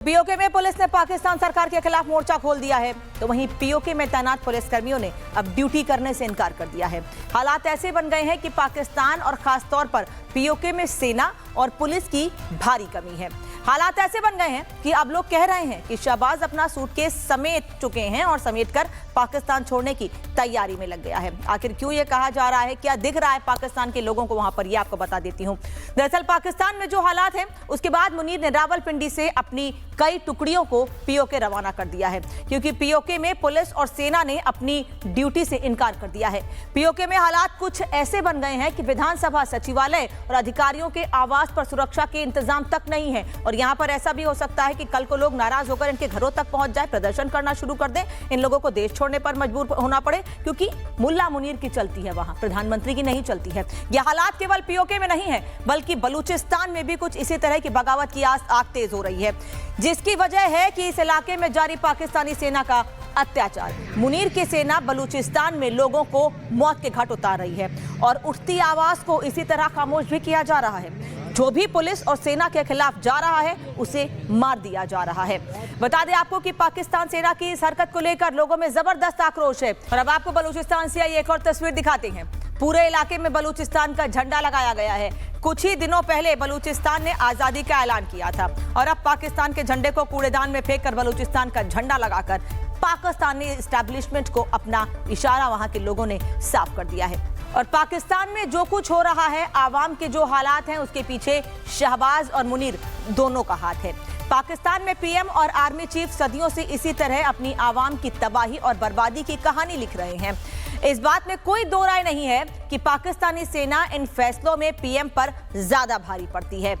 PoK में police ने पाकिस्तान सरकार के खिलाफ मोर्चा खोल दिया है, तो वहीं पीओके में तैनात पुलिसकर्मियों ने अब ड्यूटी करने से इनकार कर दिया है। हालात ऐसे बन गए हैं कि पाकिस्तान और खास तौर पर पीओके में सेना और पुलिस की भारी कमी है। हालात ऐसे बन गए हैं कि अब लोग कह रहे हैं कि शहबाज अपना सूटकेस समेट चुके हैं और समेटकर पाकिस्तान छोड़ने की तैयारी में लग गया है। आखिर क्यों ये कहा जा रहा है, क्या दिख रहा है पाकिस्तान के लोगों को वहां पर, ये आपको बता देती हूं। दरअसल पाकिस्तान में जो हालात हैं उसके बाद मुनीर ने रावलपिंडी से अपनी कई टुकड़ियों को पीओके रवाना कर दिया है, क्योंकि पीओके में पुलिस और सेना ने अपनी ड्यूटी से इनकार कर दिया है। पीओके में हालात कुछ ऐसे बन गए हैं कि विधानसभा सचिवालय और अधिकारियों के आवास पर सुरक्षा के इंतजाम तक नहीं है और यहाँ पर ऐसा भी हो सकता है कि कल को लोग नाराज होकर इनके घरों तक पहुंच जाए, प्रदर्शन करना शुरू कर दें, इन लोगों को देश छोड़ने पर मजबूर होना पड़े, क्योंकि मुल्ला मुनीर की चलती है वहां, प्रधानमंत्री की नहीं चलती है। यह हालात केवल पीओके में नहीं है बल्कि बलूचिस्तान में भी कुछ इसी तरह की बगावत की आग तेज हो रही है, जिसकी वजह है कि इस इलाके में जारी पाकिस्तानी सेना का अत्याचार। मुनीर की सेना बलूचिस्तान में लोगों को मौत के घाट उतार रही है और उठती आवाज को इसी तरह खामोश भी किया जा रहा है। जो भी पुलिस और सेना के खिलाफ जा रहा है उसे मार दिया जा रहा है। बता दें आपको कि पाकिस्तान सेना की इस हरकत को लेकर लोगों में जबरदस्त आक्रोश है। और अब आपको बलूचिस्तान से आई एक और तस्वीर दिखाते हैं। पूरे इलाके में बलूचिस्तान का झंडा लगाया गया है। कुछ ही दिनों पहले बलूचिस्तान ने आजादी का ऐलान किया था और अब पाकिस्तान के झंडे को कूड़ेदान में फेंककर बलूचिस्तान का झंडा लगाकर पाकिस्तानी एस्टैब्लिशमेंट को अपना इशारा वहां के लोगों ने साफ कर दिया है। और पाकिस्तान में जो कुछ हो रहा है, आवाम के जो हालात हैं, उसके पीछे शहबाज और मुनीर दोनों का हाथ है। पाकिस्तान में पीएम और आर्मी चीफ सदियों से इसी तरह अपनी आवाम की तबाही और बर्बादी की कहानी लिख रहे हैं। इस बात में कोई दो राय नहीं है कि पाकिस्तानी सेना इन फैसलों में पीएम पर ज्यादा भारी पड़ती है।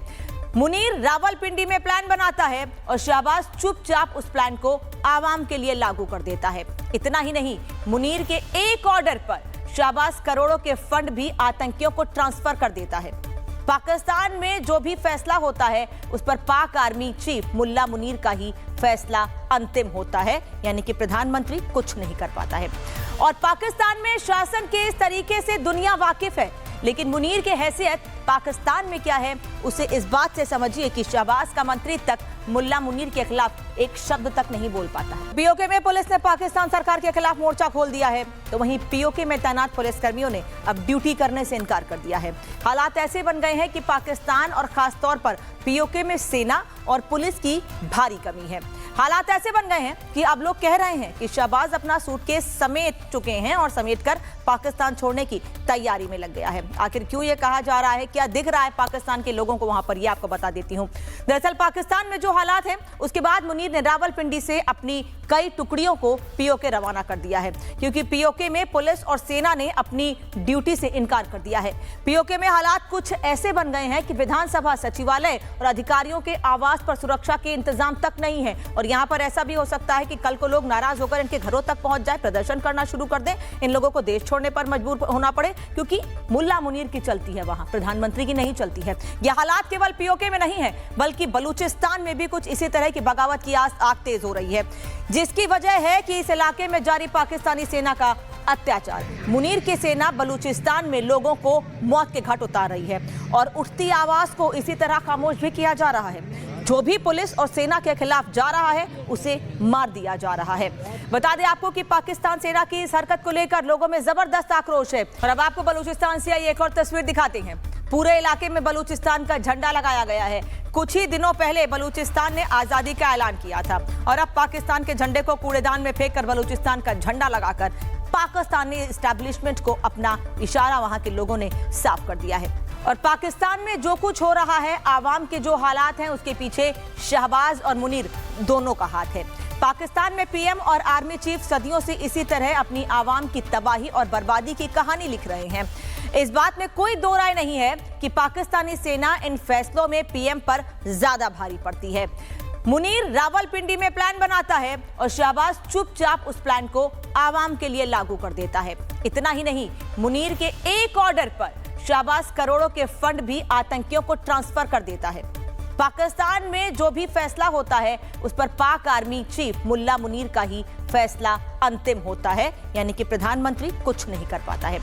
मुनीर रावलपिंडी में प्लान बनाता है और शहबाज चुपचाप उस प्लान को आवाम के लिए लागू कर देता है। इतना ही नहीं, मुनीर के एक ऑर्डर पर शहबाज करोड़ों के फंड भी आतंकियों को ट्रांसफर कर देता है। पाकिस्तान में जो भी फैसला होता है उस पर पाक आर्मी चीफ मुल्ला मुनीर का ही फैसला अंतिम होता है, यानी कि प्रधानमंत्री कुछ नहीं कर पाता है। और पाकिस्तान में शासन के इस तरीके से दुनिया वाकिफ है, लेकिन मुनीर की हैसियत पाकिस्तान में क्या है उसे इस बात से समझिए कि शहबाज का मंत्री तक मुल्ला मुनीर के खिलाफ एक शब्द तक नहीं बोल पाता है। पीओके में पुलिस ने पाकिस्तान सरकार के खिलाफ मोर्चा खोल दिया है, तो वहीं पीओके में तैनात पुलिसकर्मियों ने अब ड्यूटी करने से इनकार कर दिया है। हालात ऐसे बन गए हैं कि पाकिस्तान और खास तौर पर पीओके में सेना और पुलिस की भारी कमी है। हालात ऐसे बन गए हैं कि अब लोग कह रहे हैं कि शहबाज अपना सूटकेस समेट चुके हैं और समेटकर पाकिस्तान छोड़ने की तैयारी में लग गया है। आखिर क्यों ये कहा जा रहा है, क्या दिख रहा है पाकिस्तान के लोगों को वहां पर, ये आपको बता देती हूं। दरअसल पाकिस्तान में जो हालात हैं उसके बाद मुनीर ने रावलपिंडी से अपनी कई टुकड़ियों को पीओके रवाना कर दिया है, क्योंकि पीओके में पुलिस और सेना ने अपनी ड्यूटी से इनकार कर दिया है। पीओके में हालात कुछ ऐसे बन गए हैं कि विधानसभा सचिवालय और अधिकारियों के आवास पर सुरक्षा के इंतजाम तक नहीं है और यहाँ पर ऐसा भी हो सकता है कि कल को लोग नाराज होकर इनके घरों तक पहुंच जाए, प्रदर्शन करना शुरू कर दें, इन लोगों को देश छोड़ने पर मजबूर होना पड़े, क्योंकि मुल्ला मुनीर की चलती है वहां, प्रधानमंत्री की नहीं चलती है। यह हालात केवल पीओके में नहीं है बल्कि बलूचिस्तान में भी कुछ इसी तरह की बगावत की आग तेज हो रही है, जिसकी वजह है कि इस इलाके में जारी पाकिस्तानी सेना का अत्याचार। मुनीर की सेना बलूचिस्तान में लोगों को मौत के घाट उतार रही है और उठती आवाज को इसी तरह खामोश भी किया जा रहा है। जो भी पुलिस और सेना के खिलाफ जा रहा है उसे मार दिया जा रहा है। बता दें आपको कि पाकिस्तान सेना की इस हरकत को लेकर लोगों में जबरदस्त आक्रोश है। और अब आपको बलूचिस्तान से आई एक और तस्वीर दिखाते हैं। पूरे इलाके में बलूचिस्तान का झंडा लगाया गया है। कुछ ही दिनों पहले बलूचिस्तान ने आजादी का ऐलान किया था और अब पाकिस्तान के झंडे को कूड़ेदान में फेंककर बलूचिस्तान का झंडा लगाकर पाकिस्तानी एस्टैब्लिशमेंट को अपना इशारा वहां के लोगों ने साफ कर दिया है। और पाकिस्तान में जो कुछ हो रहा है, आवाम के जो हालात हैं, उसके पीछे शहबाज और मुनीर दोनों का हाथ है। पाकिस्तान में पीएम और आर्मी चीफ सदियों से इसी तरह अपनी आवाम की तबाही और बर्बादी की कहानी लिख रहे हैं। इस बात में कोई दो राय नहीं है कि पाकिस्तानी सेना इन फैसलों में पीएम पर ज्यादा भारी पड़ती है। मुनीर रावलपिंडी में प्लान बनाता है और शहबाज चुपचाप उस प्लान को आवाम के लिए लागू कर देता है। इतना ही नहीं, मुनीर के एक ऑर्डर पर शहबाज करोड़ों के फंड भी आतंकियों को ट्रांसफर कर देता है। पाकिस्तान में जो भी फैसला होता है उस पर पाक आर्मी चीफ मुल्ला मुनीर का ही फैसला अंतिम होता है, यानी कि प्रधानमंत्री कुछ नहीं कर पाता है।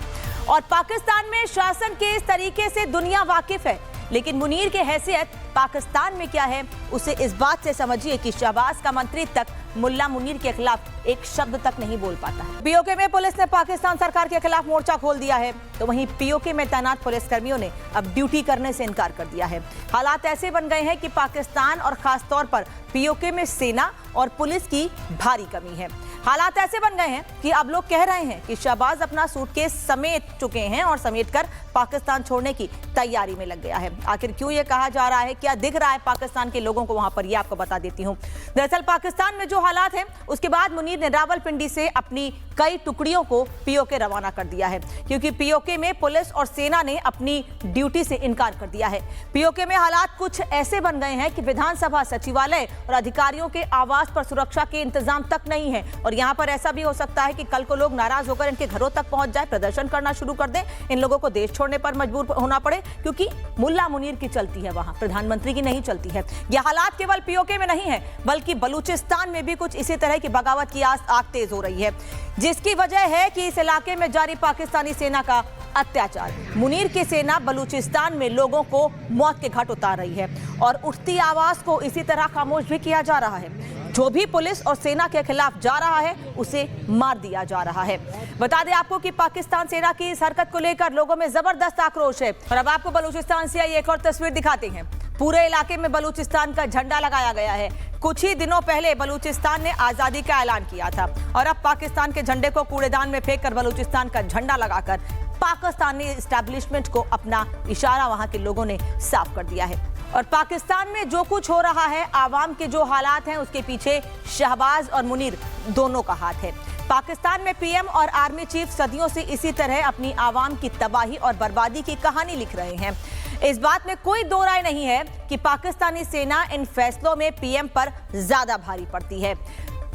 और पाकिस्तान में शासन के इस तरीके से दुनिया वाकिफ है, लेकिन मुनीर की हैसियत पाकिस्तान में क्या है उसे इस बात से समझिए कि शहबाज का मंत्री तक मुल्ला मुनीर के खिलाफ एक शब्द तक नहीं बोल पाता है। पीओके में पुलिस ने पाकिस्तान सरकार के खिलाफ मोर्चा खोल दिया है, तो वहीं पीओके में तैनात पुलिसकर्मियों ने अब ड्यूटी करने से इनकार कर दिया है। हालात ऐसे बन गए हैं कि पाकिस्तान और खास तौर पर पीओके में सेना और पुलिस की भारी कमी है। हालात ऐसे बन गए हैं कि अब लोग कह रहे हैं कि शहबाज अपना सूटकेस समेट चुके हैं और समेटकर पाकिस्तान छोड़ने की तैयारी में लग गया है। आखिर क्यों ये कहा जा रहा है, क्या दिख रहा है पाकिस्तान के लोगों को वहां पर, ये आपको बता देती हूं। दरअसल पाकिस्तान में जो हालात हैं उसके बाद मुनीर ने रावलपिंडी से अपनी कई टुकड़ियों को पीओके रवाना कर दिया है, क्योंकि पीओके में पुलिस और सेना ने अपनी ड्यूटी से इनकार कर दिया है। पीओके में हालात कुछ ऐसे बन गए हैं कि विधानसभा सचिवालय और अधिकारियों के आवास पर सुरक्षा के इंतजाम तक नहीं है, और यहाँ पर ऐसा भी हो सकता है कि कल को लोग नाराज होकर इनके घरों तक पहुंच जाए, प्रदर्शन करना शुरू कर दें, इन लोगों को देश छोड़ने पर मजबूर होना पड़े, क्योंकि मुल्ला मुनीर की चलती है वहां, प्रधानमंत्री की नहीं चलती है। यह हालात केवल पीओके में नहीं है बल्कि बलूचिस्तान में भी कुछ इसी तरह की बगावत की आग तेज हो रही है, जिसकी वजह है कि इस इलाके में जारी पाकिस्तानी सेना का अत्याचार। मुनीर की सेना बलूचिस्तान में लोगों को मौत के घाट उतार रही है और उठती आवाज को इसी तरह खामोश भी किया जा रहा है। जो भी पुलिस और सेना के खिलाफ जा रहा है उसे मार दिया जा रहा है। बता दें आपको कि पाकिस्तान सेना की इस हरकत को लेकर लोगों में जबरदस्त आक्रोश है, और अब आपको बलूचिस्तान से आई एक और तस्वीर दिखाते हैं। पूरे इलाके में बलूचिस्तान का झंडा लगाया गया है। कुछ ही दिनों पहले बलूचिस्तान ने आजादी का ऐलान किया था, और अब पाकिस्तान के झंडे को कूड़ेदान में फेंककर बलूचिस्तान का झंडा लगाकर पाकिस्तानी एस्टैब्लिशमेंट को अपना इशारा वहां के लोगों ने साफ कर दिया है। और पाकिस्तान में जो कुछ हो रहा है, आवाम के जो हालात हैं, उसके पीछे शहबाज और मुनीर दोनों का हाथ है। पाकिस्तान में पीएम और आर्मी चीफ सदियों से इसी तरह अपनी आवाम की तबाही और बर्बादी की कहानी लिख रहे हैं। इस बात में कोई दो राय नहीं है कि पाकिस्तानी सेना इन फैसलों में पीएम पर ज्यादा भारी पड़ती है।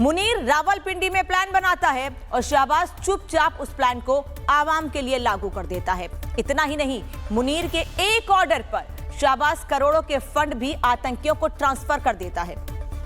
मुनीर रावलपिंडी में प्लान बनाता है और शहबाज चुपचाप उस प्लान को आवाम के लिए लागू कर देता है। इतना ही नहीं, मुनीर के एक ऑर्डर पर शहबाज करोड़ों के फंड भी आतंकियों को ट्रांसफर कर देता है।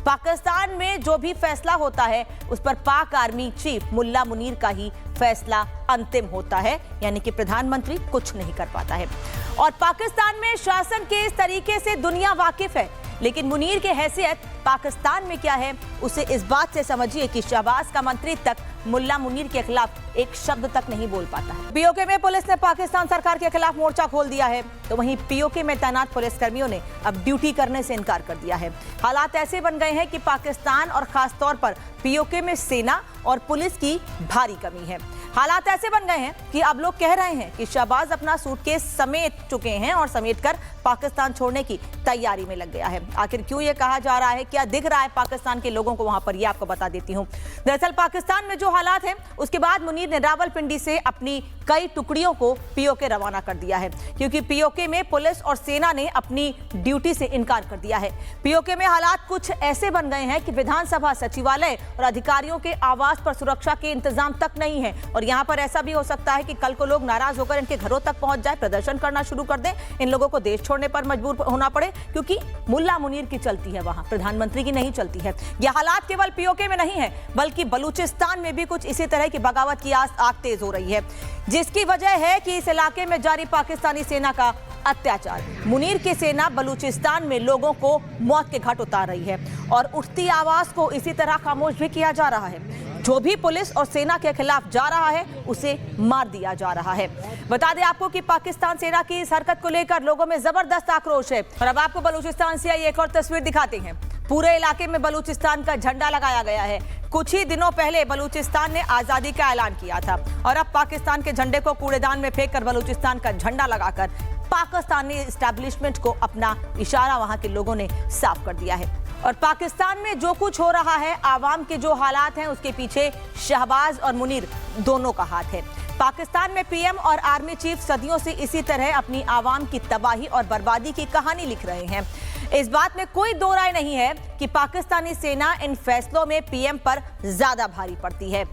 पाकिस्तान में जो भी फैसला होता है उस पर पाक आर्मी चीफ मुल्ला मुनीर का ही फैसला अंतिम होता है, यानी कि प्रधानमंत्री कुछ नहीं कर पाता है। और पाकिस्तान में शासन के इस तरीके से दुनिया वाकिफ है, लेकिन मुनीर की हैसियत पाकिस्तान में क्या है उसे इस बात से समझिए कि शहबाज का मंत्री तक मुल्ला मुनीर के खिलाफ एक शब्द तक नहीं बोल पाता है। पीओके में पुलिस ने पाकिस्तान सरकार के खिलाफ मोर्चा खोल दिया है, तो वहीं पीओके में तैनात पुलिसकर्मियों ने अब ड्यूटी करने से इनकार कर दिया है। हालात ऐसे बन गए हैं कि पाकिस्तान और खास तौर पर पीओके में सेना और पुलिस की भारी कमी है। हालात ऐसे बन गए हैं कि अब लोग कह रहे हैं कि शहबाज अपना सूटकेस समेट चुके हैं और समेटकर पाकिस्तान छोड़ने की तैयारी में लग गया है। आखिर क्यों ये कहा जा रहा है, क्या दिख रहा है पाकिस्तान के लोगों को वहां पर, ये आपको बता देती हूं। दरअसल पाकिस्तान में जो हालात हैं उसके बाद मुनीर ने रावलपिंडी से अपनी कई टुकड़ियों को पीओके रवाना कर दिया है, क्योंकि पीओके में पुलिस और सेना ने अपनी ड्यूटी से इनकार कर दिया है। पीओके में हालात कुछ ऐसे बन गए हैं कि विधानसभा सचिवालय और अधिकारियों के आवास पर सुरक्षा के इंतजाम तक नहीं है, और यहाँ पर ऐसा भी हो सकता है कि कल को लोग नाराज होकर इनके घरों तक पहुंच जाए, प्रदर्शन करना शुरू कर दें, इन लोगों को देश छोड़ने पर मजबूर होना पड़े, क्योंकि मुल्ला मुनीर की चलती है वहां, प्रधानमंत्री की नहीं चलती है। यह हालात केवल पीओके में नहीं है बल्कि बलूचिस्तान में भी कुछ इसी तरह की बगावत की आग तेज हो रही है, जिसकी वजह है कि इस इलाके में जारी पाकिस्तानी सेना का अत्याचार। मुनीर की सेना बलूचिस्तान में लोगों को मौत के घाट उतार रही है और उठती आवाज को इसी तरह खामोश भी किया जा रहा है। जो भी पुलिस और सेना के खिलाफ जा रहा है उसे मार दिया जा रहा है। बता दें आपको कि पाकिस्तान सेना की इस हरकत को लेकर लोगों में जबरदस्त आक्रोश है, और अब आपको बलूचिस्तान से आई एक और तस्वीर दिखाते हैं। पूरे इलाके में बलूचिस्तान का झंडा लगाया गया है। कुछ ही दिनों पहले बलूचिस्तान ने आजादी का ऐलान किया था, और अब पाकिस्तान के झंडे को कूड़ेदान में फेंककर बलूचिस्तान का झंडा लगाकर पाकिस्तानी एस्टैब्लिशमेंट को अपना इशारा वहां के लोगों ने साफ कर दिया है। और पाकिस्तान में जो कुछ हो रहा है, आवाम के जो हालात हैं, उसके पीछे शहबाज और मुनीर दोनों का हाथ है। पाकिस्तान में पीएम और आर्मी चीफ सदियों से इसी तरह अपनी आवाम की तबाही और बर्बादी की कहानी लिख रहे हैं। इस बात में कोई दो राय नहीं है कि पाकिस्तानी सेना इन फैसलों में पीएम पर ज्यादा भारी पड़ती है।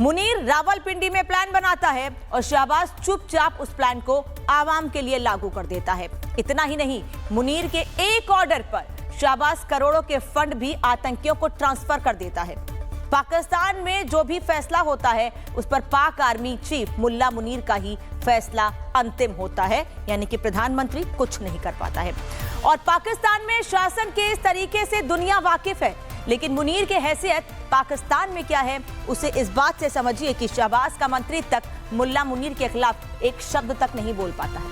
मुनीर रावलपिंडी में प्लान बनाता है और शहबाज चुपचाप उस प्लान को आवाम के लिए लागू कर देता है। इतना ही नहीं, मुनीर के एक ऑर्डर पर शहबाज करोड़ों के फंड भी आतंकियों को ट्रांसफर कर देता है। पाकिस्तान में जो भी फैसला होता है उस पर पाक आर्मी चीफ मुल्ला मुनीर का ही फैसला अंतिम होता है, यानी कि प्रधानमंत्री कुछ नहीं कर पाता है। और पाकिस्तान में शासन के इस तरीके से दुनिया वाकिफ है, लेकिन मुनीर की हैसियत पाकिस्तान में क्या है उसे इस बात से समझिए कि शहबाज का मंत्री तक मुल्ला मुनीर के खिलाफ एक शब्द तक नहीं बोल पाता है।